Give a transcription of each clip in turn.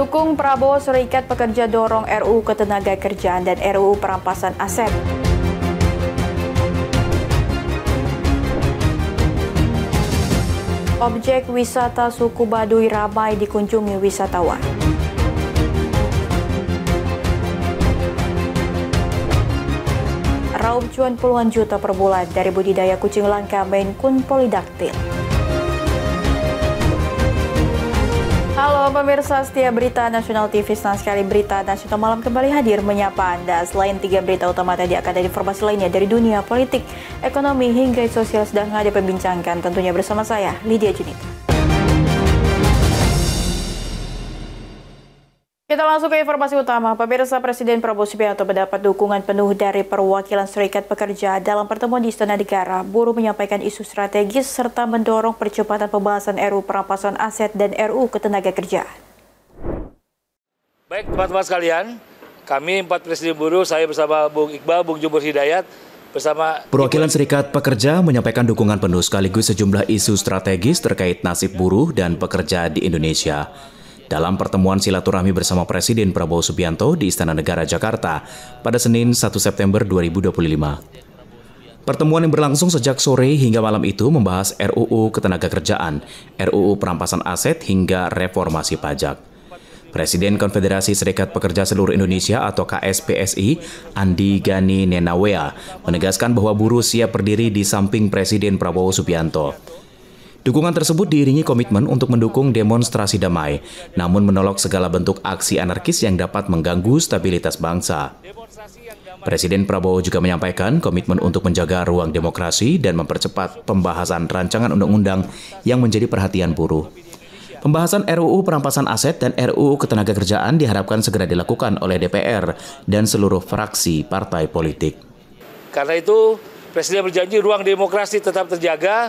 Pendukung Prabowo Serikat Pekerja dorong RUU Ketenagakerjaan dan RUU Perampasan Aset. Objek wisata suku Baduy ramai dikunjungi wisatawan. Raup cuan puluhan juta per bulan dari budidaya kucing langka Maine Coon polydactyl. Halo pemirsa setia Berita Nasional TV, senang sekali Berita Nasional Malam kembali hadir menyapa Anda. Selain 3 berita utama tadi, akan ada informasi lainnya dari dunia politik, ekonomi, hingga sosial sedang ada perbincangkan tentunya bersama saya, Lydia Junita. Kita langsung ke informasi utama. Pemirsa, Presiden Prabowo Subianto mendapat dukungan penuh dari perwakilan Serikat Pekerja dalam pertemuan di Istana Negara. Buruh menyampaikan isu strategis serta mendorong percepatan pembahasan RUU Perampasan Aset dan RUU Ketenagakerjaan. Baik teman-teman sekalian, kami 4 Presiden Buruh, saya bersama Bung Iqbal, Bung Jumur Hidayat, bersama perwakilan Serikat Pekerja menyampaikan dukungan penuh sekaligus sejumlah isu strategis terkait nasib buruh dan pekerja di Indonesia. Dalam pertemuan silaturahmi bersama Presiden Prabowo Subianto di Istana Negara Jakarta pada Senin 1 September 2025. Pertemuan yang berlangsung sejak sore hingga malam itu membahas RUU Ketenagakerjaan, RUU Perampasan Aset hingga reformasi pajak. Presiden Konfederasi Serikat Pekerja Seluruh Indonesia atau KSPSI, Andi Gani Nenawea, menegaskan bahwa buruh siap berdiri di samping Presiden Prabowo Subianto. Dukungan tersebut diiringi komitmen untuk mendukung demonstrasi damai, namun menolak segala bentuk aksi anarkis yang dapat mengganggu stabilitas bangsa. Presiden Prabowo juga menyampaikan komitmen untuk menjaga ruang demokrasi dan mempercepat pembahasan rancangan undang-undang yang menjadi perhatian buruh. Pembahasan RUU Perampasan Aset dan RUU Ketenagakerjaan diharapkan segera dilakukan oleh DPR dan seluruh fraksi partai politik. Karena itu, Presiden berjanji ruang demokrasi tetap terjaga.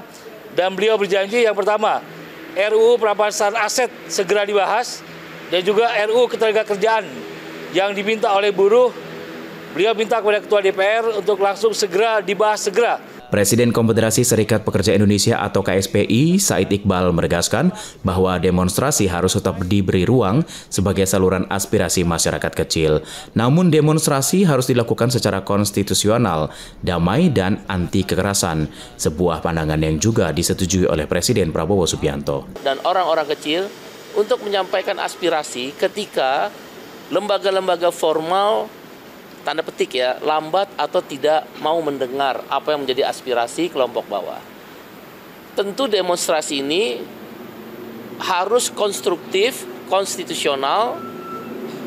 Dan beliau berjanji yang pertama, RUU Perampasan Aset segera dibahas dan juga RUU Ketenagakerjaan yang diminta oleh buruh. Beliau minta kepada Ketua DPR untuk langsung segera dibahas segera. Presiden Konfederasi Serikat Pekerja Indonesia atau KSPI, Said Iqbal menegaskan bahwa demonstrasi harus tetap diberi ruang sebagai saluran aspirasi masyarakat kecil. Namun demonstrasi harus dilakukan secara konstitusional, damai dan anti kekerasan, sebuah pandangan yang juga disetujui oleh Presiden Prabowo Subianto. Dan orang-orang kecil untuk menyampaikan aspirasi ketika lembaga-lembaga formal tanda petik ya, lambat atau tidak mau mendengar apa yang menjadi aspirasi kelompok bawah. Tentu demonstrasi ini harus konstruktif, konstitusional,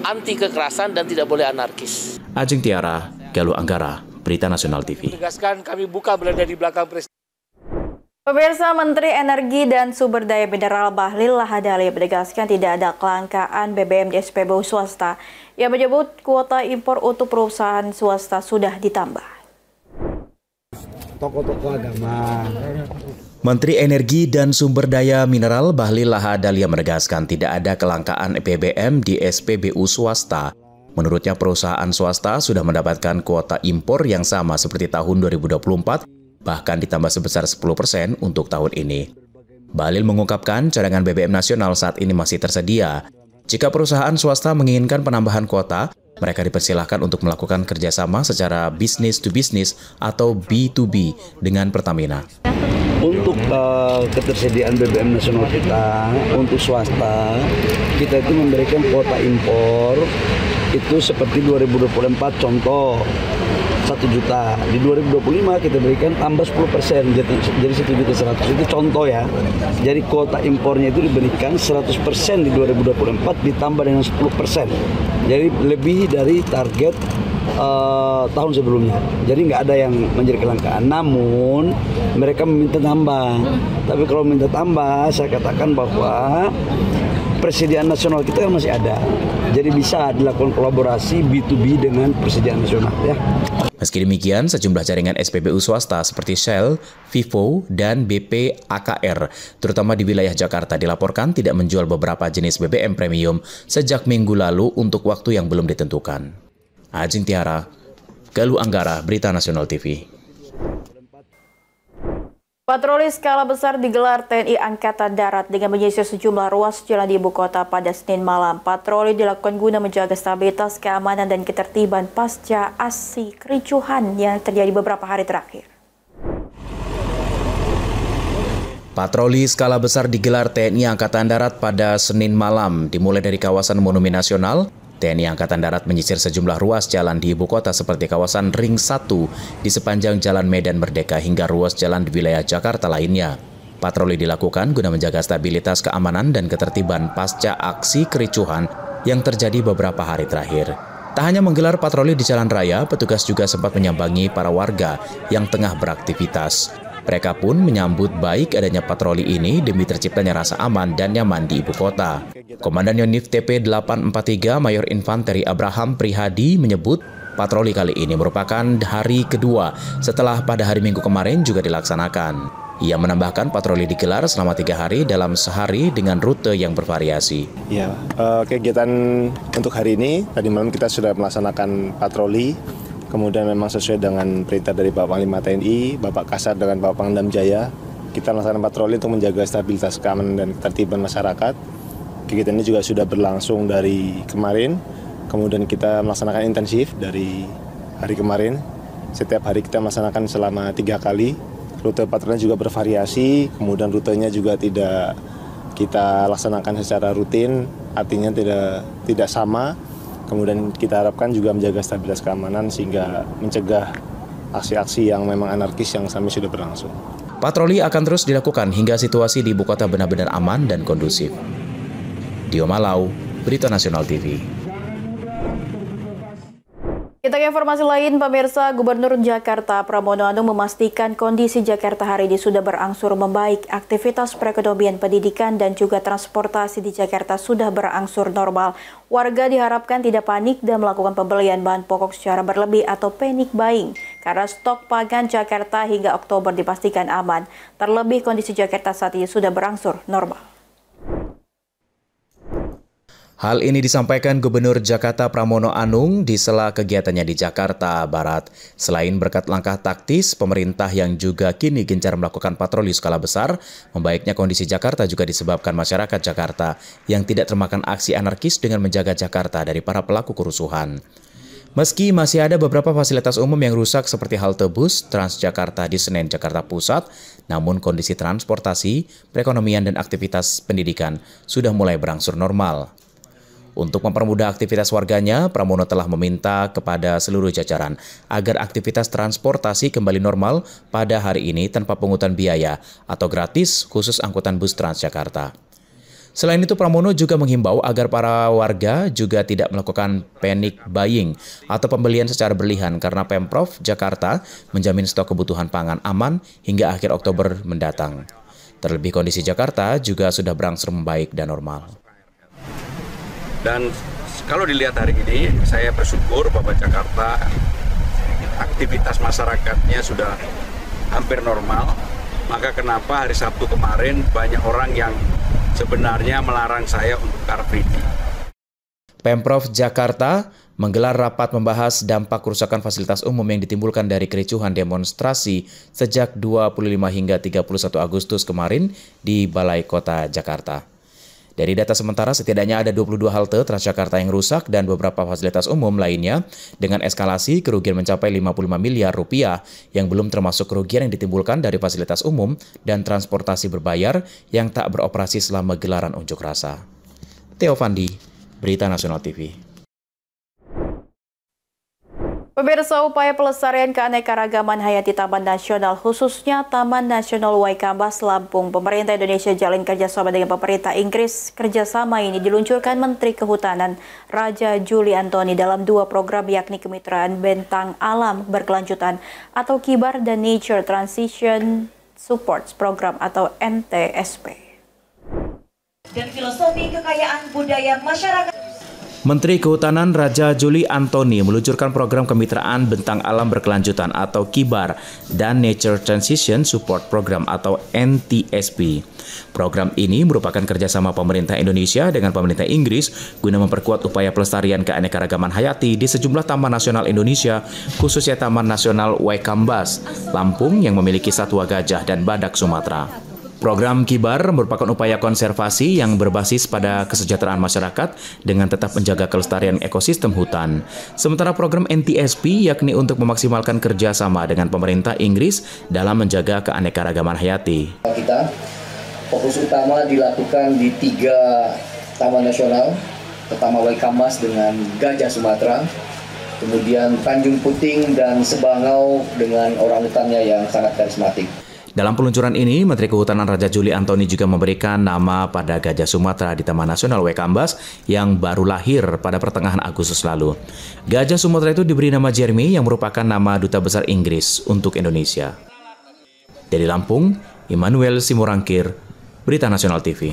anti kekerasan dan tidak boleh anarkis. Ajeng Tiara, Galuh Anggara, Berita Nasional TV. Tegaskan kami bukan berada di belakang Presiden. Pemirsa, Menteri Energi dan Sumber Daya Mineral Bahlil Lahadalia menegaskan tidak ada kelangkaan BBM di SPBU swasta. Ia menyebut kuota impor untuk perusahaan swasta sudah ditambah. Tokoh-tokoh agama. Menteri Energi dan Sumber Daya Mineral Bahlil Lahadalia menegaskan tidak ada kelangkaan BBM di SPBU swasta. Menurutnya perusahaan swasta sudah mendapatkan kuota impor yang sama seperti tahun 2024, bahkan ditambah sebesar 10% untuk tahun ini. Bahlil mengungkapkan cadangan BBM nasional saat ini masih tersedia. Jika perusahaan swasta menginginkan penambahan kuota, mereka dipersilahkan untuk melakukan kerjasama secara business to business atau B2B dengan Pertamina. Untuk ketersediaan BBM nasional kita, untuk swasta, kita itu memberikan kuota impor itu seperti 2024 contoh 1 juta. Di 2025 kita berikan tambah 10%, jadi 1.100.000 itu contoh ya. Jadi kuota impornya itu diberikan 100% di 2024 ditambah dengan 10%. Jadi lebih dari target tahun sebelumnya. Jadi nggak ada yang menjadi kelangkaan. Namun mereka meminta tambah. Tapi kalau minta tambah, saya katakan bahwa persediaan nasional kita kan masih ada. Jadi bisa dilakukan kolaborasi B2B dengan persediaan nasional ya. Meski demikian, sejumlah jaringan SPBU swasta seperti Shell, Vivo, dan BP AKR, terutama di wilayah Jakarta, dilaporkan tidak menjual beberapa jenis BBM premium sejak minggu lalu untuk waktu yang belum ditentukan. Ajeng Tiara, Galuh Anggara, Berita Nasional TV. Patroli skala besar digelar TNI Angkatan Darat dengan menyisir sejumlah ruas jalan di ibu kota pada Senin malam. Patroli dilakukan guna menjaga stabilitas, keamanan, dan ketertiban pasca aksi kericuhan yang terjadi beberapa hari terakhir. Patroli skala besar digelar TNI Angkatan Darat pada Senin malam, dimulai dari kawasan Monumen Nasional. TNI Angkatan Darat menyisir sejumlah ruas jalan di ibu kota seperti kawasan Ring 1 di sepanjang Jalan Medan Merdeka hingga ruas jalan di wilayah Jakarta lainnya. Patroli dilakukan guna menjaga stabilitas, keamanan, dan ketertiban pasca aksi kericuhan yang terjadi beberapa hari terakhir. Tak hanya menggelar patroli di jalan raya, petugas juga sempat menyambangi para warga yang tengah beraktivitas. Mereka pun menyambut baik adanya patroli ini demi terciptanya rasa aman dan nyaman di ibu kota. Komandan Yonif TP 843 Mayor Infanteri Abraham Prihadi menyebut patroli kali ini merupakan hari kedua setelah pada hari Minggu kemarin juga dilaksanakan. Ia menambahkan patroli digelar selama 3 hari dalam sehari dengan rute yang bervariasi. Ya, kegiatan untuk hari ini, tadi malam kita sudah melaksanakan patroli. Kemudian memang sesuai dengan perintah dari Bapak Panglima TNI, Bapak Kasat dengan Bapak Pangdam Jaya, kita melaksanakan patroli untuk menjaga stabilitas, keamanan, dan ketertiban masyarakat. Kegiatan ini juga sudah berlangsung dari kemarin, kemudian kita melaksanakan intensif dari hari kemarin. Setiap hari kita melaksanakan selama 3 kali. Rute patroli juga bervariasi, kemudian rutenya juga tidak kita laksanakan secara rutin, artinya tidak sama. Kemudian kita harapkan juga menjaga stabilitas keamanan sehingga mencegah aksi-aksi yang memang anarkis yang sampai sudah berlangsung. Patroli akan terus dilakukan hingga situasi di ibu kota benar-benar aman dan kondusif. Dio Malau, Berita Nasional TV. Kita ke informasi lain, pemirsa. Gubernur Jakarta Pramono Anung memastikan kondisi Jakarta hari ini sudah berangsur membaik. Aktivitas perekonomian, pendidikan, dan juga transportasi di Jakarta sudah berangsur normal. Warga diharapkan tidak panik dan melakukan pembelian bahan pokok secara berlebih atau panic buying, karena stok pangan Jakarta hingga Oktober dipastikan aman. Terlebih kondisi Jakarta saat ini sudah berangsur normal. Hal ini disampaikan Gubernur Jakarta Pramono Anung di sela kegiatannya di Jakarta Barat. Selain berkat langkah taktis, pemerintah yang juga kini gencar melakukan patroli skala besar, membaiknya kondisi Jakarta juga disebabkan masyarakat Jakarta yang tidak termakan aksi anarkis dengan menjaga Jakarta dari para pelaku kerusuhan. Meski masih ada beberapa fasilitas umum yang rusak seperti halte bus Transjakarta di Senen, Jakarta Pusat, namun kondisi transportasi, perekonomian, dan aktivitas pendidikan sudah mulai berangsur normal. Untuk mempermudah aktivitas warganya, Pramono telah meminta kepada seluruh jajaran agar aktivitas transportasi kembali normal pada hari ini tanpa pungutan biaya atau gratis khusus angkutan bus Transjakarta. Selain itu, Pramono juga menghimbau agar para warga juga tidak melakukan panic buying atau pembelian secara berlebihan karena Pemprov Jakarta menjamin stok kebutuhan pangan aman hingga akhir Oktober mendatang. Terlebih kondisi Jakarta juga sudah berangsur membaik dan normal. Dan kalau dilihat hari ini, saya bersyukur bahwa Jakarta aktivitas masyarakatnya sudah hampir normal. Maka kenapa hari Sabtu kemarin banyak orang yang sebenarnya melarang saya untuk Car Free Day. Pemprov Jakarta menggelar rapat membahas dampak kerusakan fasilitas umum yang ditimbulkan dari kericuhan demonstrasi sejak 25 hingga 31 Agustus kemarin di Balai Kota Jakarta. Dari data sementara, setidaknya ada 22 halte Transjakarta yang rusak dan beberapa fasilitas umum lainnya dengan eskalasi kerugian mencapai 55 miliar rupiah yang belum termasuk kerugian yang ditimbulkan dari fasilitas umum dan transportasi berbayar yang tak beroperasi selama gelaran unjuk rasa. Theo Fandi, Berita Nasional TV. Pemirsa, upaya pelestarian keanekaragaman hayati Taman Nasional, khususnya Taman Nasional Waikambas, Lampung, pemerintah Indonesia jalin kerjasama dengan pemerintah Inggris. Kerjasama ini diluncurkan Menteri Kehutanan Raja Juli Antoni dalam 2 program, yakni Kemitraan Bentang Alam Berkelanjutan atau KIBAR dan Nature Transition Supports Program atau NTSP. Dan filosofi kekayaan budaya masyarakat. Menteri Kehutanan Raja Juli Antoni meluncurkan program kemitraan bentang alam berkelanjutan atau KIBAR dan Nature Transition Support Program atau NTSP. Program ini merupakan kerjasama pemerintah Indonesia dengan pemerintah Inggris guna memperkuat upaya pelestarian keanekaragaman hayati di sejumlah taman nasional Indonesia, khususnya Taman Nasional Waikambas, Lampung yang memiliki satwa gajah dan badak Sumatera. Program KIBAR merupakan upaya konservasi yang berbasis pada kesejahteraan masyarakat dengan tetap menjaga kelestarian ekosistem hutan. Sementara program NTSP yakni untuk memaksimalkan kerjasama dengan pemerintah Inggris dalam menjaga keanekaragaman hayati. Kita fokus utama dilakukan di 3 taman nasional, pertama Waikambas dengan gajah Sumatera, kemudian Tanjung Puting dan Sebangau dengan orangutannya yang sangat karismatik. Dalam peluncuran ini, Menteri Kehutanan Raja Juli Antoni juga memberikan nama pada gajah Sumatera di Taman Nasional Waikambas yang baru lahir pada pertengahan Agustus lalu. Gajah Sumatera itu diberi nama Jeremy yang merupakan nama Duta Besar Inggris untuk Indonesia. Dari Lampung, Immanuel Simorangkir, Berita Nasional TV.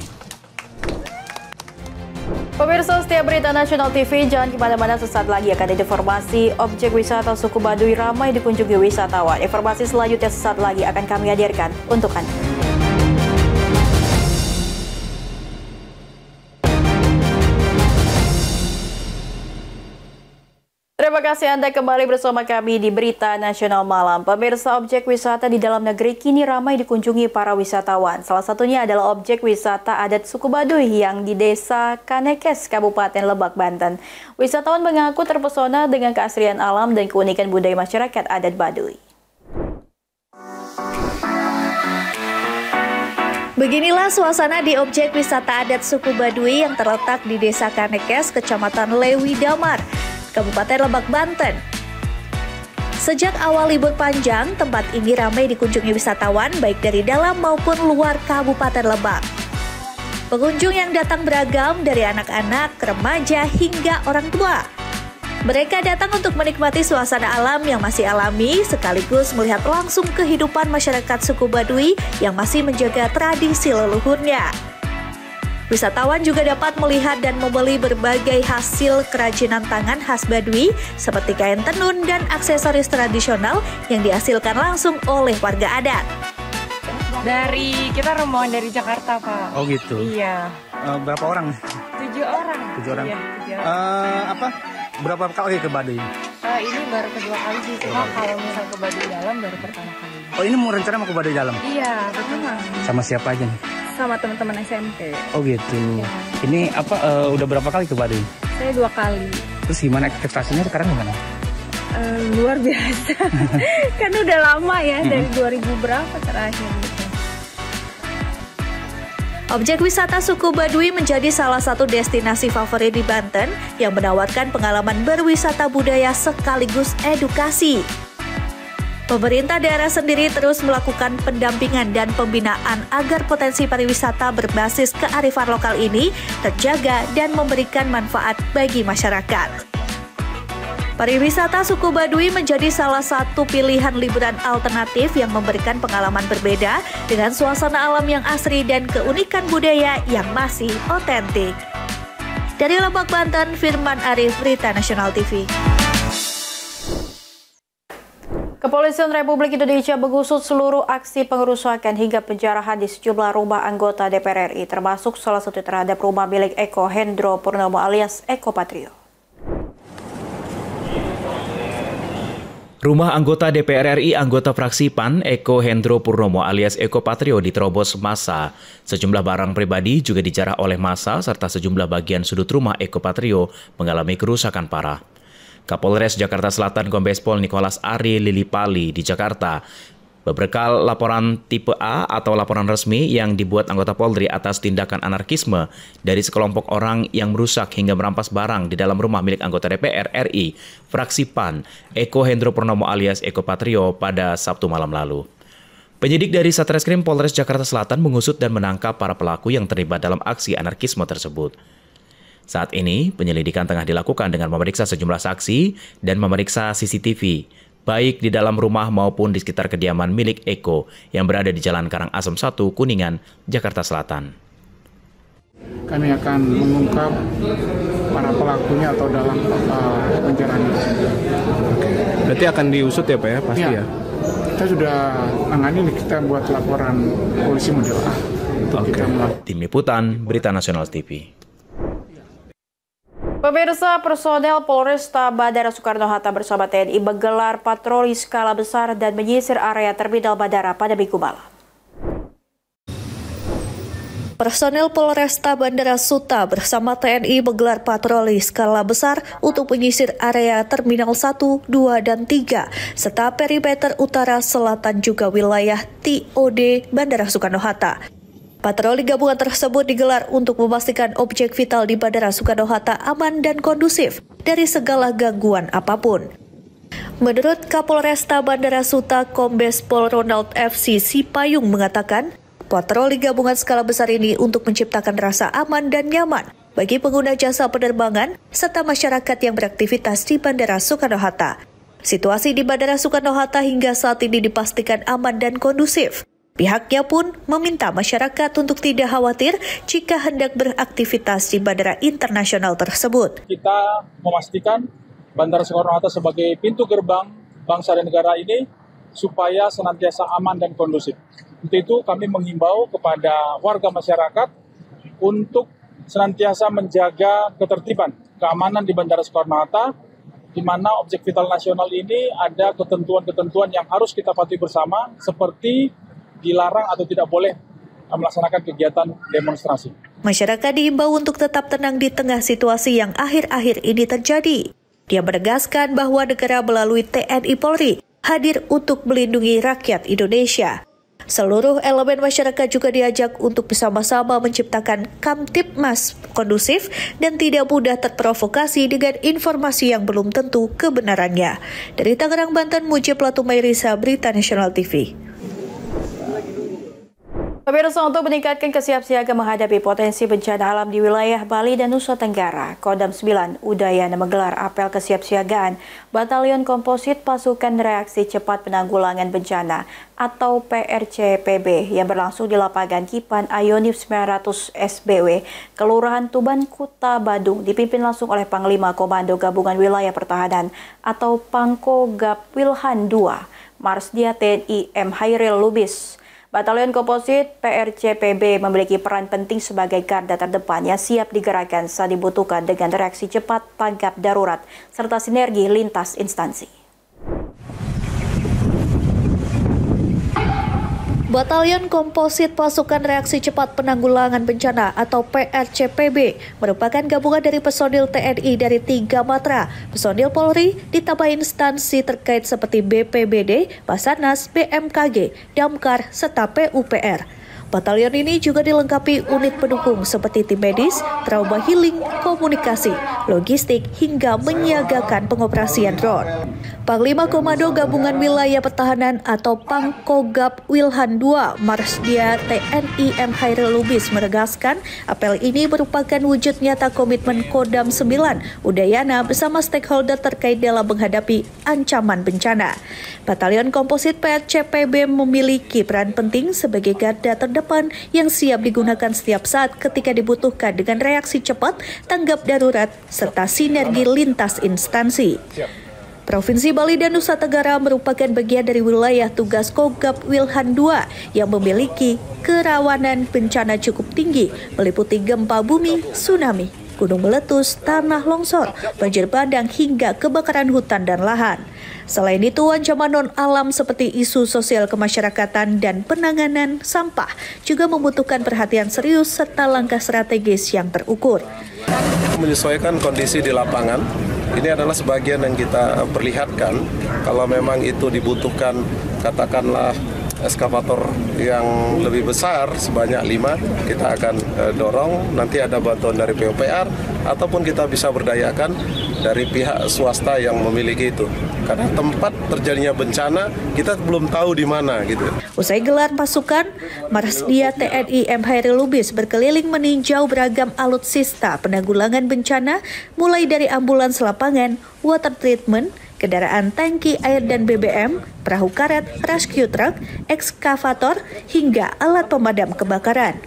Pemirsa setia Berita Nasional TV, jangan kemana-mana, sesaat lagi akan ada informasi objek wisata suku Baduy ramai dikunjungi wisatawan. Informasi selanjutnya sesaat lagi akan kami hadirkan untuk Anda. Terima kasih Anda kembali bersama kami di Berita Nasional Malam. Pemirsa, objek wisata di dalam negeri kini ramai dikunjungi para wisatawan. Salah satunya adalah objek wisata adat suku Baduy yang di Desa Kanekes, Kabupaten Lebak, Banten. Wisatawan mengaku terpesona dengan keasrian alam dan keunikan budaya masyarakat adat Baduy. Beginilah suasana di objek wisata adat suku Baduy yang terletak di Desa Kanekes, Kecamatan Lewi Damar, Kabupaten Lebak, Banten. Sejak awal libur panjang, tempat ini ramai dikunjungi wisatawan baik dari dalam maupun luar Kabupaten Lebak. Pengunjung yang datang beragam dari anak-anak, remaja, hingga orang tua. Mereka datang untuk menikmati suasana alam yang masih alami, sekaligus melihat langsung kehidupan masyarakat suku Baduy yang masih menjaga tradisi leluhurnya. Wisatawan juga dapat melihat dan membeli berbagai hasil kerajinan tangan khas Baduy seperti kain tenun dan aksesoris tradisional yang dihasilkan langsung oleh warga adat. Kita rombongan dari Jakarta, Pak. Oh gitu? Iya. Berapa orang? 7 orang. 7 orang? Iya, 7 orang. Berapa kali ke Baduy? Ini baru kedua kali sih, cuma kalau misal ke Baduy Dalam baru pertama kali. Oh, ini mau rencana mau ke Baduy Dalam? Iya, betul. Sama siapa aja nih? Sama teman-teman SMP. Oh gitu. Ya. Ini udah berapa kali ke Baduy? Saya 2 kali. Terus gimana ekspektasinya sekarang gimana? Luar biasa. Kan udah lama ya, dari 2000 berapa terakhir gitu. Objek wisata suku Baduy menjadi salah satu destinasi favorit di Banten yang menawarkan pengalaman berwisata budaya sekaligus edukasi. Pemerintah daerah sendiri terus melakukan pendampingan dan pembinaan agar potensi pariwisata berbasis kearifan lokal ini terjaga dan memberikan manfaat bagi masyarakat. Pariwisata suku Baduy menjadi salah satu pilihan liburan alternatif yang memberikan pengalaman berbeda dengan suasana alam yang asri dan keunikan budaya yang masih otentik. Dari Lebak, Banten, Firman Arif, Berita Nasional TV. Kepolisian Republik Indonesia mengusut seluruh aksi pengerusakan hingga penjarahan di sejumlah rumah anggota DPR RI, termasuk salah satu terhadap rumah milik Eko Hendro Purnomo alias Eko Patrio. Rumah anggota DPR RI anggota fraksi PAN Eko Hendro Purnomo alias Eko Patrio diterobos massa. Sejumlah barang pribadi juga dijarah oleh massa serta sejumlah bagian sudut rumah Eko Patrio mengalami kerusakan parah. Kapolres Jakarta Selatan Kombes Pol Nicholas Ari Lilipali di Jakarta berbekal laporan tipe A atau laporan resmi yang dibuat anggota Polri atas tindakan anarkisme dari sekelompok orang yang merusak hingga merampas barang di dalam rumah milik anggota DPR RI, fraksi PAN, Eko Hendro Purnomo alias Eko Patrio pada Sabtu malam lalu. Penyidik dari Satreskrim Polres Jakarta Selatan mengusut dan menangkap para pelaku yang terlibat dalam aksi anarkisme tersebut. Saat ini, penyelidikan tengah dilakukan dengan memeriksa sejumlah saksi dan memeriksa CCTV, baik di dalam rumah maupun di sekitar kediaman milik Eko yang berada di Jalan Karangasem 1, Kuningan, Jakarta Selatan. Kami akan mengungkap para pelakunya atau dalam pencarian. Berarti akan diusut ya Pak ya, pasti ya? Kita sudah tangani, kita buat laporan polisi model A. Tim Liputan, Berita Nasional TV. Pemirsa, personel Polresta Bandara Soekarno-Hatta bersama TNI menggelar patroli skala besar dan menyisir area terminal bandara pada Minggu malam. Personel Polresta Bandara Suta bersama TNI menggelar patroli skala besar untuk menyisir area Terminal 1, 2, dan 3, serta perimeter utara, selatan, juga wilayah TOD Bandara Soekarno-Hatta. Patroli gabungan tersebut digelar untuk memastikan objek vital di Bandara Soekarno-Hatta aman dan kondusif dari segala gangguan apapun. Menurut Kapolresta Bandara Suta, Kombes Pol Ronald FC Sipayung mengatakan, patroli gabungan skala besar ini untuk menciptakan rasa aman dan nyaman bagi pengguna jasa penerbangan serta masyarakat yang beraktivitas di Bandara Soekarno-Hatta. Situasi di Bandara Soekarno-Hatta hingga saat ini dipastikan aman dan kondusif. Pihaknya pun meminta masyarakat untuk tidak khawatir jika hendak beraktivitas di bandara internasional tersebut. Kita memastikan Bandara Soekarno-Hatta sebagai pintu gerbang bangsa dan negara ini supaya senantiasa aman dan kondusif. Untuk itu kami menghimbau kepada warga masyarakat untuk senantiasa menjaga ketertiban, keamanan di Bandara Soekarno-Hatta, di mana objek vital nasional ini ada ketentuan-ketentuan yang harus kita patuhi bersama, seperti dilarang atau tidak boleh melaksanakan kegiatan demonstrasi. Masyarakat diimbau untuk tetap tenang di tengah situasi yang akhir-akhir ini terjadi. Dia menegaskan bahwa negara melalui TNI Polri hadir untuk melindungi rakyat Indonesia. Seluruh elemen masyarakat juga diajak untuk bersama-sama menciptakan Kamtibmas kondusif dan tidak mudah terprovokasi dengan informasi yang belum tentu kebenarannya. Dari Tangerang, Banten, Mujib Latumairisa, Berita Nasional TV. Pemirsa, untuk meningkatkan kesiapsiagaan menghadapi potensi bencana alam di wilayah Bali dan Nusa Tenggara, Kodam 9 Udayana menggelar apel kesiapsiagaan Batalion Komposit Pasukan Reaksi Cepat Penanggulangan Bencana atau PRCPB yang berlangsung di lapangan Kipan Ayonif 900 SBW, Kelurahan Tuban, Kuta Badung, dipimpin langsung oleh Panglima Komando Gabungan Wilayah Pertahanan atau Pangkogap Wilhan II, Marsdia TNI M. Hairil Lubis. Batalion Komposit PRCPB memiliki peran penting sebagai garda terdepan yang siap digerakkan saat dibutuhkan dengan reaksi cepat, tanggap darurat, serta sinergi lintas instansi. Batalion Komposit Pasukan Reaksi Cepat Penanggulangan Bencana atau PRCPB merupakan gabungan dari personil TNI dari 3 matra, personil Polri, ditambah instansi terkait seperti BPBD, Basarnas, BMKG, Damkar, serta PUPR. Batalion ini juga dilengkapi unit pendukung seperti tim medis, trauma healing, komunikasi, logistik, hingga menyiagakan pengoperasian drone. Panglima Komando Gabungan Wilayah Pertahanan atau Pangkogap Wilhan II, Marsdia TNI M. Hairil Lubis menegaskan apel ini merupakan wujud nyata komitmen Kodam 9 Udayana bersama stakeholder terkait dalam menghadapi ancaman bencana. Batalion Komposit PRCPB memiliki peran penting sebagai garda terdepan yang siap digunakan setiap saat ketika dibutuhkan dengan reaksi cepat, tanggap darurat, serta sinergi lintas instansi. Provinsi Bali dan Nusa Tenggara merupakan bagian dari wilayah tugas Kogab Wilhan II yang memiliki kerawanan bencana cukup tinggi, meliputi gempa bumi, tsunami, gunung meletus, tanah longsor, banjir bandang, hingga kebakaran hutan dan lahan. Selain itu, ancaman non-alam seperti isu sosial kemasyarakatan dan penanganan sampah juga membutuhkan perhatian serius serta langkah strategis yang terukur. Menyesuaikan kondisi di lapangan, ini adalah sebagian yang kita perlihatkan. Kalau memang itu dibutuhkan, katakanlah eskavator yang lebih besar sebanyak 5, kita akan dorong. Nanti ada bantuan dari PUPR ataupun kita bisa berdayakan dari pihak swasta yang memiliki itu. Karena tempat terjadinya bencana kita belum tahu di mana gitu. Usai gelar pasukan, Marsdia TNI M. Hairil Lubis berkeliling meninjau beragam alutsista penanggulangan bencana, mulai dari ambulans lapangan, water treatment, kendaraan tangki air dan BBM, perahu karet, rescue truck, ekskavator, hingga alat pemadam kebakaran.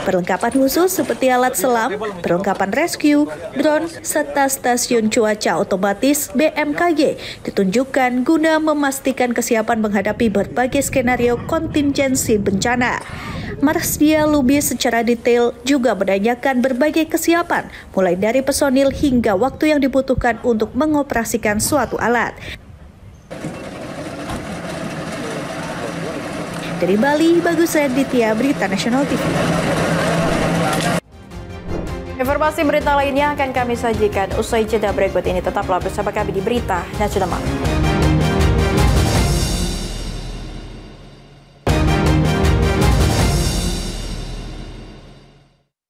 Perlengkapan khusus seperti alat selam, perlengkapan rescue, drone, serta stasiun cuaca otomatis BMKG ditunjukkan guna memastikan kesiapan menghadapi berbagai skenario kontingensi bencana. Marsdia Lubis secara detail juga menanyakan berbagai kesiapan, mulai dari personil hingga waktu yang dibutuhkan untuk mengoperasikan suatu alat. Dari Bali, Bagus Aditya, Berita Nasional TV. Informasi berita lainnya akan kami sajikan usai jeda berikut ini. Tetaplah bersama kami di Berita Nasional Malam.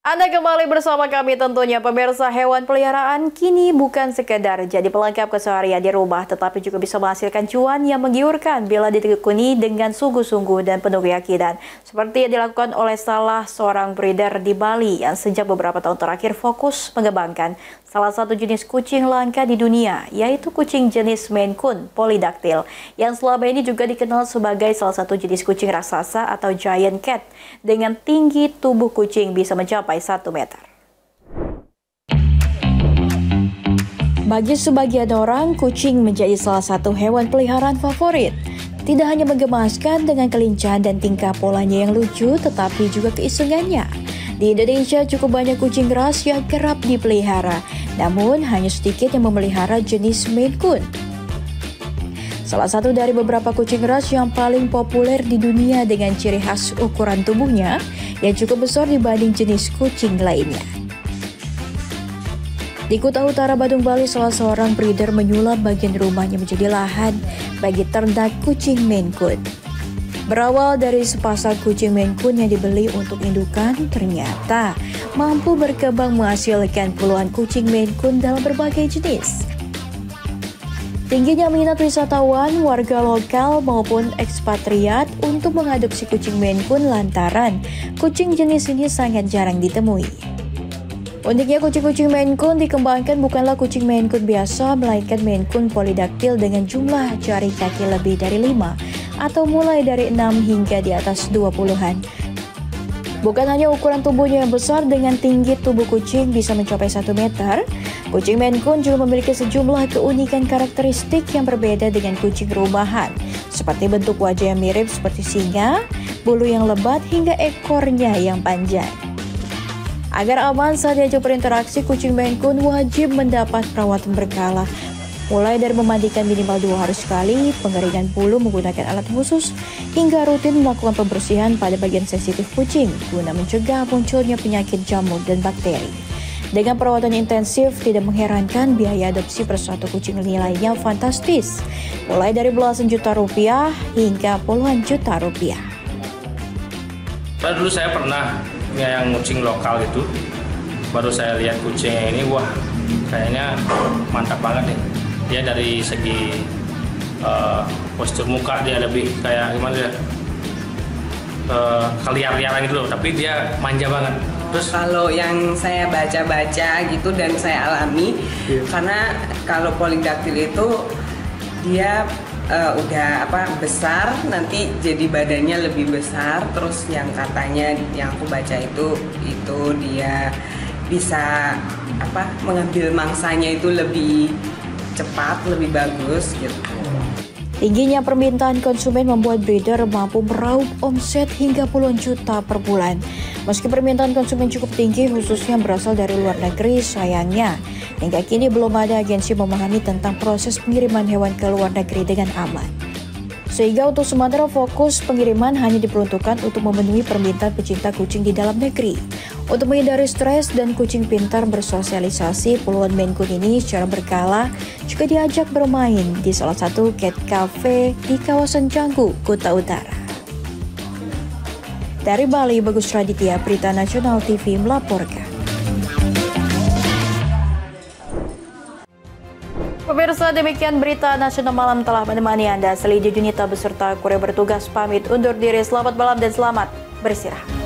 Anda kembali bersama kami tentunya pemirsa. Hewan peliharaan kini bukan sekedar jadi pelengkap keseharian di rumah, tetapi juga bisa menghasilkan cuan yang menggiurkan bila ditekuni dengan sungguh-sungguh dan penuh keyakinan. Seperti yang dilakukan oleh salah seorang breeder di Bali yang sejak beberapa tahun terakhir fokus mengembangkan salah satu jenis kucing langka di dunia, yaitu kucing jenis Maine Coon polydactyl, yang selama ini juga dikenal sebagai salah satu jenis kucing raksasa atau giant cat, dengan tinggi tubuh kucing bisa mencapai 1 meter. Bagi sebagian orang, kucing menjadi salah satu hewan peliharaan favorit. Tidak hanya menggemaskan dengan kelincahan dan tingkah polanya yang lucu, tetapi juga keisengannya. Di Indonesia cukup banyak kucing ras yang kerap dipelihara, namun hanya sedikit yang memelihara jenis Maine Coon. Salah satu dari beberapa kucing ras yang paling populer di dunia dengan ciri khas ukuran tubuhnya yang cukup besar dibanding jenis kucing lainnya. Di Kuta Utara, Badung, Bali, salah seorang breeder menyulap bagian rumahnya menjadi lahan bagi ternak kucing Maine Coon. Berawal dari sepasang kucing Maine Coon yang dibeli untuk indukan, ternyata mampu berkembang menghasilkan puluhan kucing Maine Coon dalam berbagai jenis. Tingginya minat wisatawan, warga lokal maupun ekspatriat untuk mengadopsi kucing Maine Coon lantaran kucing jenis ini sangat jarang ditemui. Uniknya, kucing-kucing Maine Coon dikembangkan bukanlah kucing Maine Coon biasa, melainkan Maine Coon polydactyl dengan jumlah jari kaki lebih dari 5 atau mulai dari 6 hingga di atas 20-an. Bukan hanya ukuran tubuhnya yang besar, dengan tinggi tubuh kucing bisa mencapai 1 meter, kucing Maine Coon juga memiliki sejumlah keunikan karakteristik yang berbeda dengan kucing rumahan, seperti bentuk wajah yang mirip seperti singa, bulu yang lebat, hingga ekornya yang panjang. Agar aman saat diajak berinteraksi, kucing Maine Coon wajib mendapat perawatan berkala, mulai dari memandikan minimal 2 hari sekali, pengeringan bulu menggunakan alat khusus, hingga rutin melakukan pembersihan pada bagian sensitif kucing guna mencegah munculnya penyakit jamur dan bakteri. Dengan perawatan intensif, tidak mengherankan biaya adopsi per satu kucing nilainya fantastis, mulai dari belasan juta rupiah hingga puluhan juta rupiah. Dulu saya pernah yang kucing lokal itu, baru saya lihat kucingnya ini, wah kayaknya mantap banget nih. Dia dari segi postur muka dia lebih kayak gimana ya, keliar-liaran gitu loh, tapi dia manja banget. Terus kalau yang saya baca-baca gitu dan saya alami, karena kalau polydactyl itu dia udah besar, nanti jadi badannya lebih besar. Terus yang katanya yang aku baca itu dia bisa mengambil mangsanya itu lebih cepat, lebih bagus gitu. Tingginya permintaan konsumen membuat breeder mampu meraup omset hingga puluhan juta per bulan. Meski permintaan konsumen cukup tinggi, khususnya berasal dari luar negeri, sayangnya hingga kini belum ada agensi memahami tentang proses pengiriman hewan ke luar negeri dengan aman. Sehingga untuk sementara fokus pengiriman hanya diperuntukkan untuk memenuhi permintaan pecinta kucing di dalam negeri. Untuk menghindari stres dan kucing pintar bersosialisasi, puluhan Maine Coon ini secara berkala juga diajak bermain di salah satu cat cafe di kawasan Canggu, Kuta Utara. Dari Bali, Bagus Raditya, Berita Nasional TV melaporkan. Pemirsa, demikian Berita Nasional Malam telah menemani Anda. Selidi Junita beserta kru bertugas pamit undur diri. Selamat malam dan selamat beristirahat.